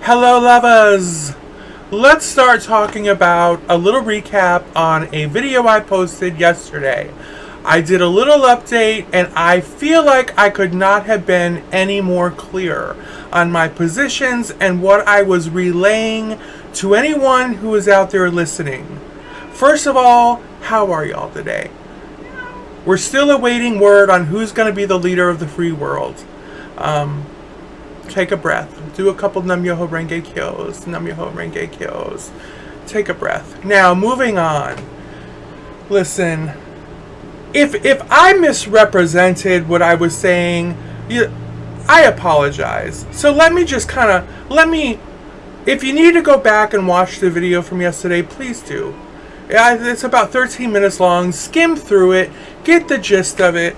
Hello lovers! Let's start talking about a little recap on a video I posted yesterday. I did a little update and I feel like I could not have been any more clear on my positions and what I was relaying to anyone who is out there listening. First of all, how are y'all today? We're still awaiting word on who's going to be the leader of the free world. Take a breath. Do a couple Nam-myoho Renge Kyos. Nam-myoho Renge Kyos. Take a breath. Now, moving on. Listen, if I misrepresented what I was saying, I apologize. So let me just if you need to go back and watch the video from yesterday, please do. It's about 13 minutes long. Skim through it. Get the gist of it.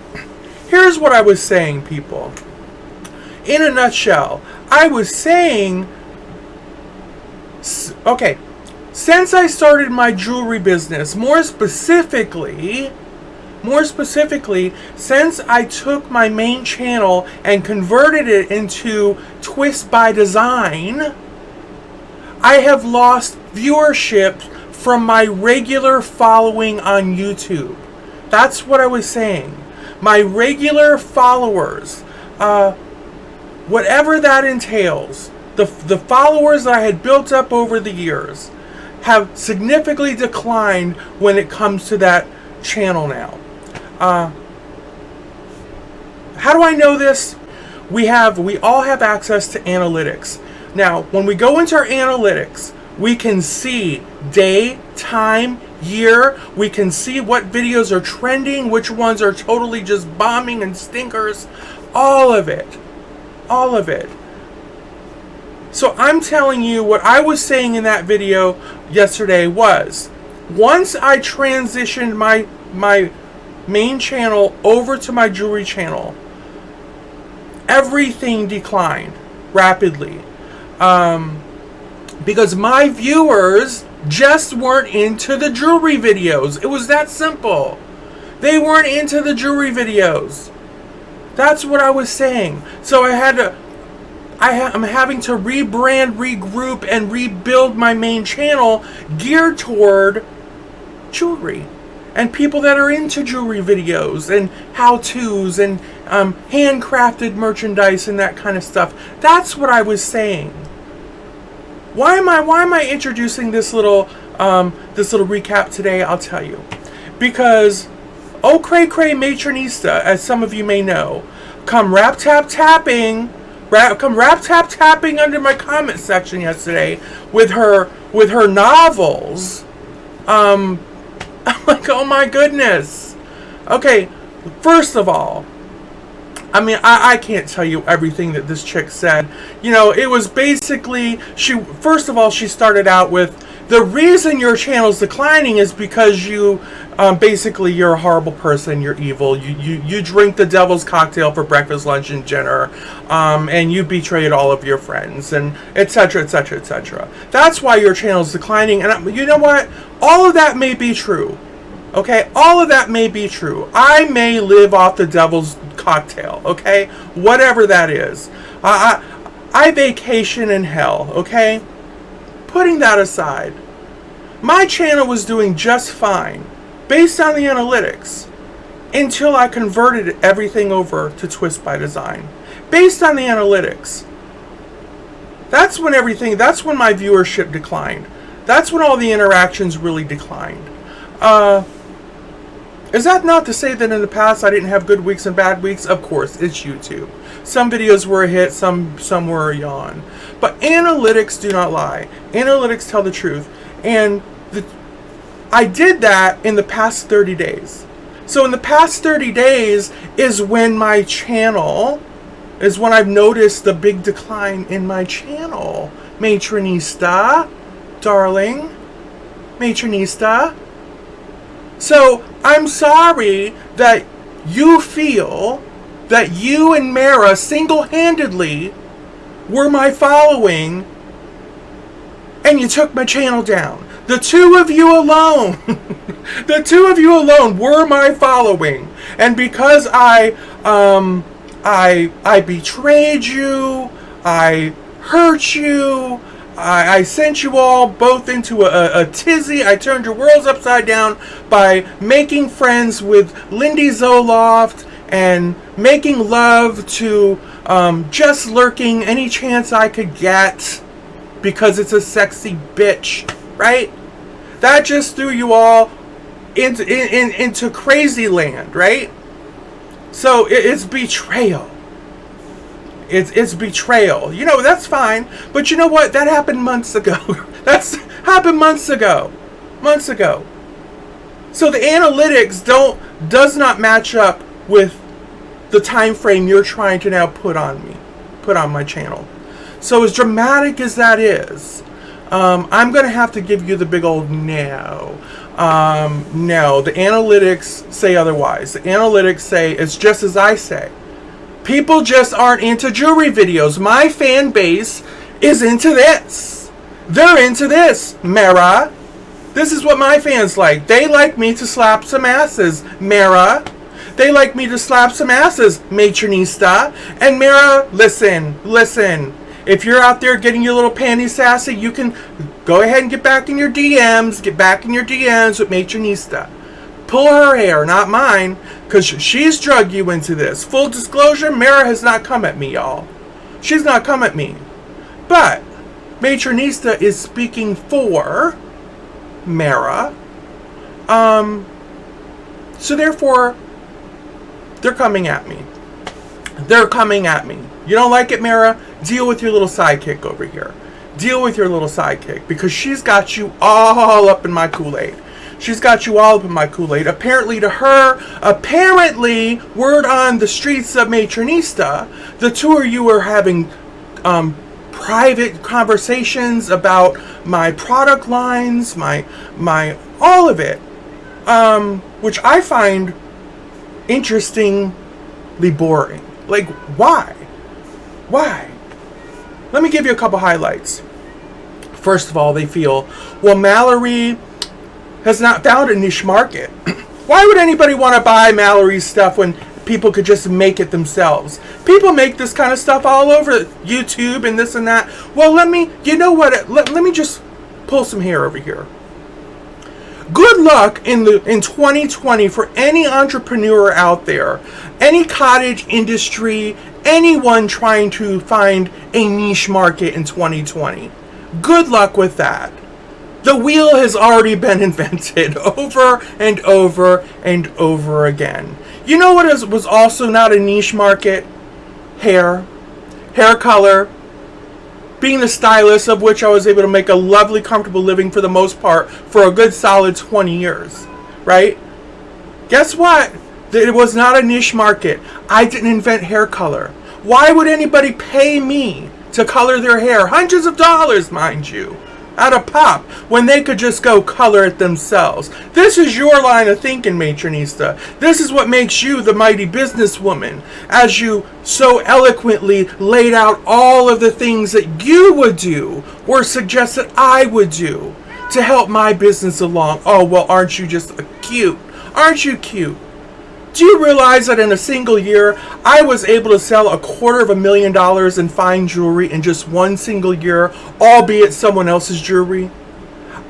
Here's what I was saying, people. In a nutshell, I was saying, okay, since I started my jewelry business, more specifically, since I took my main channel and converted it into Twist by Design, I have lost viewership from my regular following on YouTube. That's what I was saying. My regular followers, whatever that entails, the followers that I had built up over the years have significantly declined when it comes to that channel now. How do I know this? We all have access to analytics. Now, when we go into our analytics, we can see day, time, year. We can see what videos are trending, which ones are totally just bombing and stinkers. All of it. All of it. So I'm telling you what I was saying in that video yesterday was, once I transitioned my main channel over to my jewelry channel, everything declined rapidly. Because my viewers just weren't into the jewelry videos. It was that simple. They weren't into the jewelry videos. That's what I was saying. So I'm having to rebrand, regroup, and rebuild my main channel geared toward jewelry and people that are into jewelry videos and how-tos and handcrafted merchandise and that kind of stuff. That's what I was saying. Why am I introducing this little recap today? I'll tell you. Because oh cray cray Ma-TRO-Nista, as some of you may know, come rap tap tapping under my comment section yesterday with her novels. I'm like, oh my goodness. Okay, first of all, I mean, I can't tell you everything that this chick said. You know, it was basically, first of all, she started out with, the reason your channel's declining is because you, basically, you're a horrible person, you're evil, you drink the devil's cocktail for breakfast, lunch, and dinner, and you betrayed all of your friends, and etc., etc., etc. That's why your channel's declining, and you know what? All of that may be true. Okay, all of that may be true. I may live off the devil's cocktail, okay? Whatever that is. I vacation in hell, okay? Putting that aside, my channel was doing just fine based on the analytics until I converted everything over to Twist by Design. Based on the analytics. That's when my viewership declined. That's when all the interactions really declined. Is that not to say that in the past I didn't have good weeks and bad weeks? Of course, it's YouTube. Some videos were a hit, some were a yawn. But analytics do not lie. Analytics tell the truth. And I did that in the past 30 days. So in the past 30 days is when I've noticed the big decline in my channel. Ma-TRO-Nista, darling. Ma-TRO-Nista. So, I'm sorry that you feel that you and Mara single-handedly were my following and you took my channel down. The two of you alone were my following. And because I betrayed you, I hurt you. I sent you all both into a tizzy. I turned your worlds upside down by making friends with Lindy Zoloft and making love to just lurking any chance I could get because it's a sexy bitch, right? That just threw you all into crazy land, right? So it's betrayal. It's betrayal. You know, that's fine. But you know what? That happened months ago. That's happened months ago. Months ago. So the analytics does not match up with the time frame you're trying to now put on my channel. So as dramatic as that is, I'm going to have to give you the big old no. No, the analytics say otherwise. The analytics say it's just as I say. People just aren't into jewelry videos. My fan base is into this. They're into this, Mara. This is what my fans like. They like me to slap some asses, Mara. They like me to slap some asses, Ma-TRO-Nista. And Mara, listen. If you're out there getting your little panty sassy, you can go ahead and get back in your DMs. Get back in your DMs with Ma-TRO-Nista. Pull her hair, not mine, because she's drug you into this. Full disclosure, Mara has not come at me, y'all. She's not come at me. But Ma-TRO-Nista is speaking for Mara. So therefore, they're coming at me. They're coming at me. You don't like it, Mara? Deal with your little sidekick over here. Deal with your little sidekick, because she's got you all up in my Kool-Aid. She's got you all up in my Kool-Aid. Apparently to her, word on the streets of Ma-TRO-Nista, the two of you were having private conversations about my product lines, my all of it, which I find interestingly boring. Like, why? Why? Let me give you a couple highlights. First of all, they feel, well, Mallery has not found a niche market. Why would anybody want to buy Mallery's stuff when people could just make it themselves? People make this kind of stuff all over YouTube and this and that. Well, let me just pull some hair over here. Good luck in 2020 for any entrepreneur out there, any cottage industry, anyone trying to find a niche market in 2020. Good luck with that. The wheel has already been invented over and over and over again. You know what was also not a niche market? Hair color. Being the stylist, of which I was able to make a lovely, comfortable living for the most part for a good solid 20 years, right? Guess what? It was not a niche market. I didn't invent hair color. Why would anybody pay me to color their hair? Hundreds of dollars, mind you, out of pop, when they could just go color it themselves. This is your line of thinking, Ma-TRO-Nista. This is what makes you the mighty businesswoman, as you so eloquently laid out all of the things that you would do or suggest that I would do to help my business along. Oh, well, aren't you just cute? Aren't you cute? Do you realize that in a single year, I was able to sell $250,000 in fine jewelry in just one single year, albeit someone else's jewelry?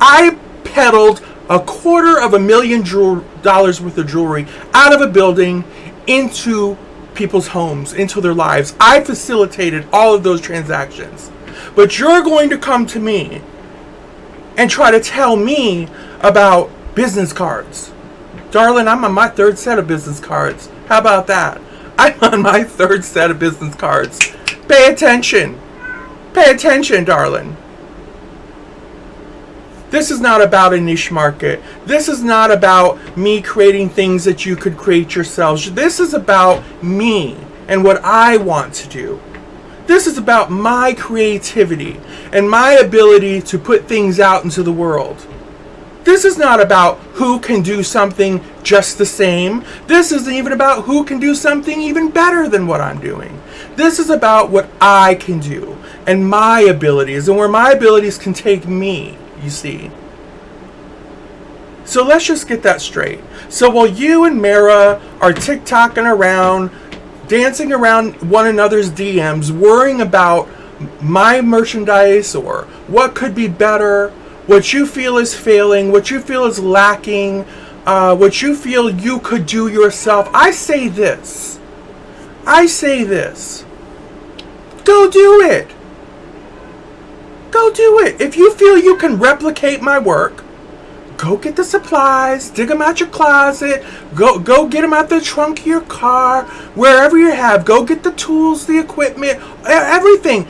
I peddled $250,000 worth of jewelry out of a building into people's homes, into their lives. I facilitated all of those transactions. But you're going to come to me and try to tell me about business cards. Darling, I'm on my third set of business cards. How about that? I'm on my third set of business cards. Pay attention. Pay attention, darling. This is not about a niche market. This is not about me creating things that you could create yourselves. This is about me and what I want to do. This is about my creativity and my ability to put things out into the world. This is not about who can do something just the same. This isn't even about who can do something even better than what I'm doing. This is about what I can do and my abilities and where my abilities can take me, you see. So let's just get that straight. So while you and Mara are TikToking around, dancing around one another's DMs, worrying about my merchandise or what could be better, what you feel is failing, what you feel is lacking, what you feel you could do yourself, I say this. Go do it. Go do it. If you feel you can replicate my work, go get the supplies, dig them out your closet, go get them out the trunk of your car, wherever you have. Go get the tools, the equipment, everything.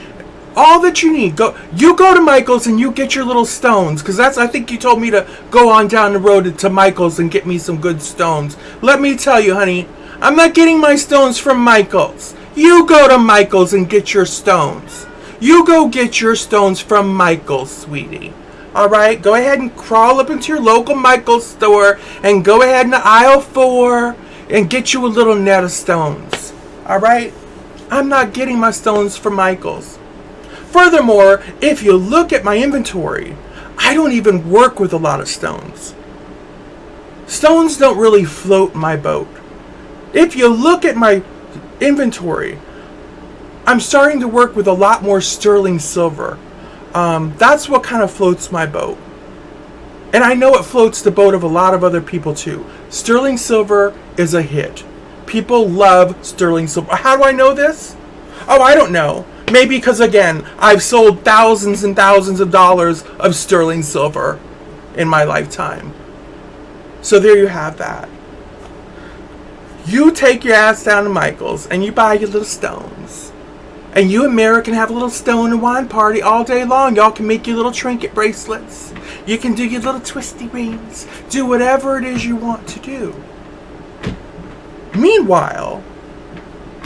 All that you need. Go to Michael's and you get your little stones, because I think you told me to go on down the road to Michael's and get me some good stones. Let me tell you, honey, I'm not getting my stones from Michael's. You go to Michael's and get your stones. You go get your stones from Michael's, sweetie. All right, go ahead and crawl up into your local Michael's store and go ahead in aisle 4 and get you a little net of stones. All right, I'm not getting my stones from Michael's. Furthermore, if you look at my inventory, I don't even work with a lot of stones. Stones don't really float my boat. If you look at my inventory, I'm starting to work with a lot more sterling silver. That's what kind of floats my boat. And I know it floats the boat of a lot of other people too. Sterling silver is a hit. People love sterling silver. How do I know this? Oh, I don't know. Maybe because, again, I've sold thousands and thousands of dollars of sterling silver in my lifetime. So there you have that. You take your ass down to Michael's and you buy your little stones. And you and Mary can have a little stone and wine party all day long. Y'all can make your little trinket bracelets. You can do your little twisty rings. Do whatever it is you want to do. Meanwhile,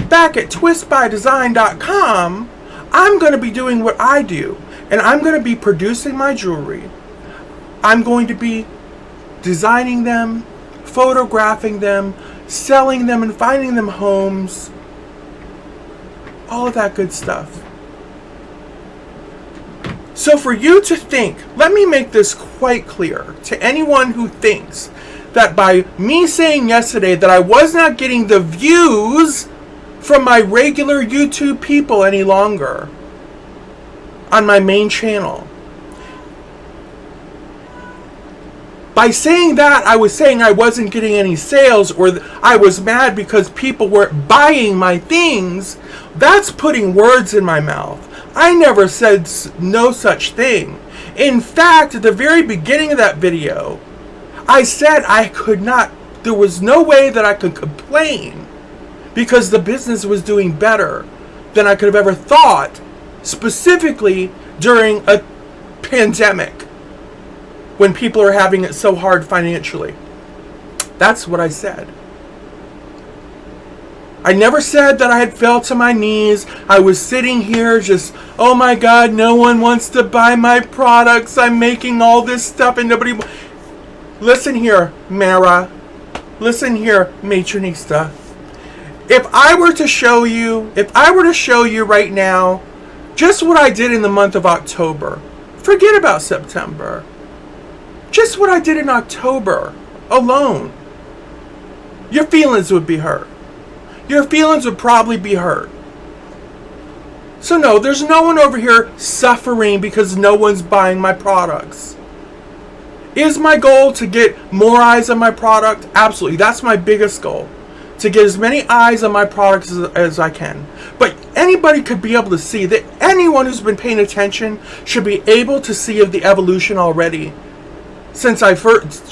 back at twistbydesign.com, I'm going to be doing what I do. And I'm going to be producing my jewelry. I'm going to be designing them, photographing them, selling them, and finding them homes. All of that good stuff. So for you to think, let me make this quite clear to anyone who thinks that by me saying yesterday that I was not getting the views from my regular YouTube people any longer on my main channel. By saying that, I was saying I wasn't getting any sales, or I was mad because people weren't buying my things. That's putting words in my mouth. I never said no such thing. In fact, at the very beginning of that video, I said I could not, there was no way that I could complain because the business was doing better than I could have ever thought, specifically during a pandemic when people are having it so hard financially. That's what I said. I never said that I had fell to my knees. I was sitting here just, oh my God, no one wants to buy my products. I'm making all this stuff and nobody... Listen here, Mara. Listen here, Ma-TRO-Nista. If I were to show you right now just what I did in the month of October, forget about September. Just what I did in October alone, your feelings would be hurt. Your feelings would probably be hurt. So no, there's no one over here suffering because no one's buying my products. Is my goal to get more eyes on my product? Absolutely. That's my biggest goal. To get as many eyes on my products as I can. But anybody could be able to see that. Anyone who's been paying attention should be able to see of the evolution already. Since August,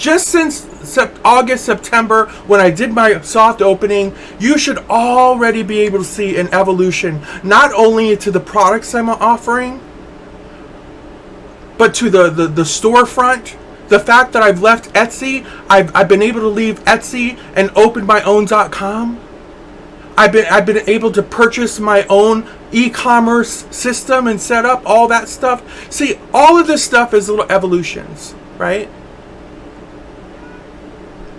September, when I did my soft opening, you should already be able to see an evolution, not only to the products I'm offering, but to the storefront. The fact that I've left Etsy, I've been able to leave Etsy and open my own .com. I've been able to purchase my own e-commerce system and set up all that stuff. See, all of this stuff is little evolutions. Right?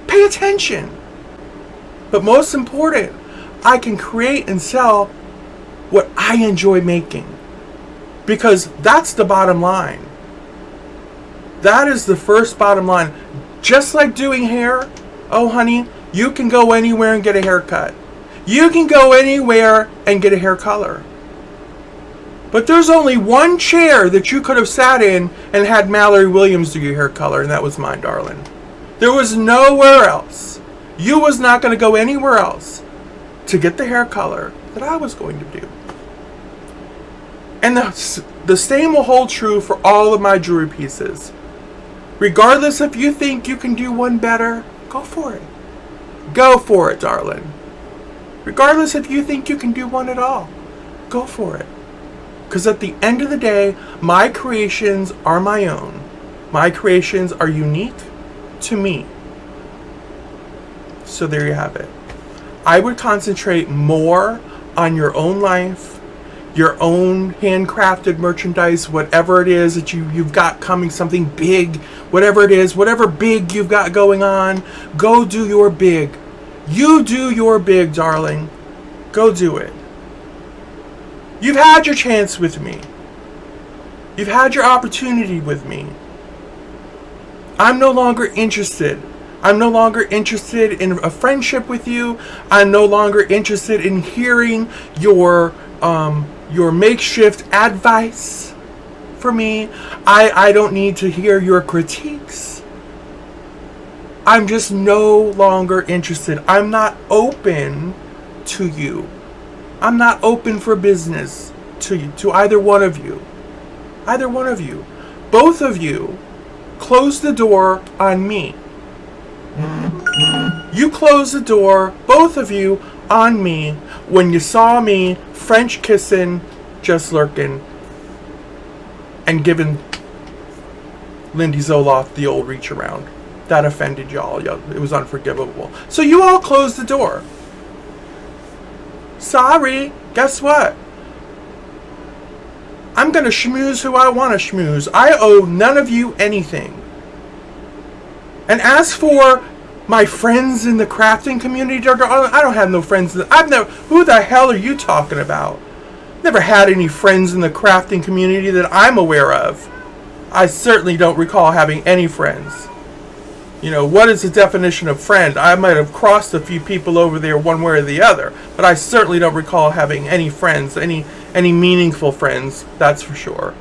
Pay attention. But most important, I can create and sell what I enjoy making. Because that's the bottom line. That is the first bottom line. Just like doing hair, oh honey, you can go anywhere and get a haircut. You can go anywhere and get a hair color. But there's only one chair that you could have sat in and had Mallery Williams do your hair color, and that was mine, darling. There was nowhere else. You was not going to go anywhere else to get the hair color that I was going to do. And the same will hold true for all of my jewelry pieces. Regardless if you think you can do one better, go for it. Go for it, darling. Regardless if you think you can do one at all, go for it. Because at the end of the day, my creations are my own. My creations are unique to me. So there you have it. I would concentrate more on your own life, your own handcrafted merchandise, whatever it is that you've got coming, something big, whatever it is, whatever big you've got going on, go do your big. You do your big, darling. Go do it. You've had your chance with me. You've had your opportunity with me. I'm no longer interested. I'm no longer interested in a friendship with you. I'm no longer interested in hearing your makeshift advice for me. I don't need to hear your critiques. I'm just no longer interested. I'm not open to you. I'm not open for business to you, to either one of you. Either one of you. Both of you closed the door on me. You closed the door, both of you, on me when you saw me French kissing, just lurking, and giving Lindy Zoloft the old reach around. That offended y'all. It was unforgivable. So you all closed the door. Sorry, guess what? I'm going to schmooze who I want to schmooze. I owe none of you anything. And as for my friends in the crafting community, I don't have no friends. Who the hell are you talking about? Never had any friends in the crafting community that I'm aware of. I certainly don't recall having any friends. You know, what is the definition of friend? I might have crossed a few people over there one way or the other, but I certainly don't recall having any friends, any meaningful friends, that's for sure.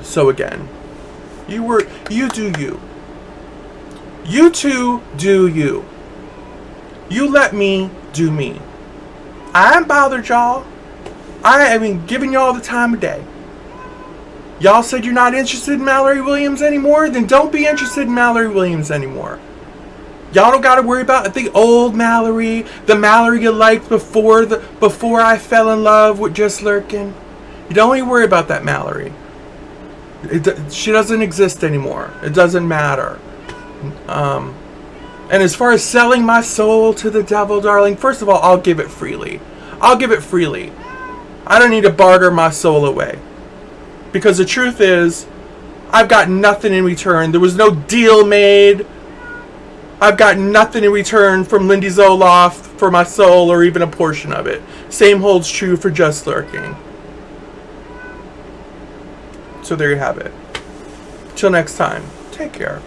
So again, you do you. You two do you. You let me do me. I ain't bothered y'all. I mean, giving y'all the time of day. Y'all said you're not interested in Mallery Williams anymore? Then don't be interested in Mallery Williams anymore. Y'all don't got to worry about the old Mallery, the Mallery you liked before I fell in love with Just Lurking. You don't even worry about that Mallery. She doesn't exist anymore. It doesn't matter. And as far as selling my soul to the devil, darling, first of all, I'll give it freely. I'll give it freely. I don't need to barter my soul away. Because the truth is, I've got nothing in return. There was no deal made. I've got nothing in return from Lindy Zoloft for my soul or even a portion of it. Same holds true for Just Lurking. So there you have it. Till next time, take care.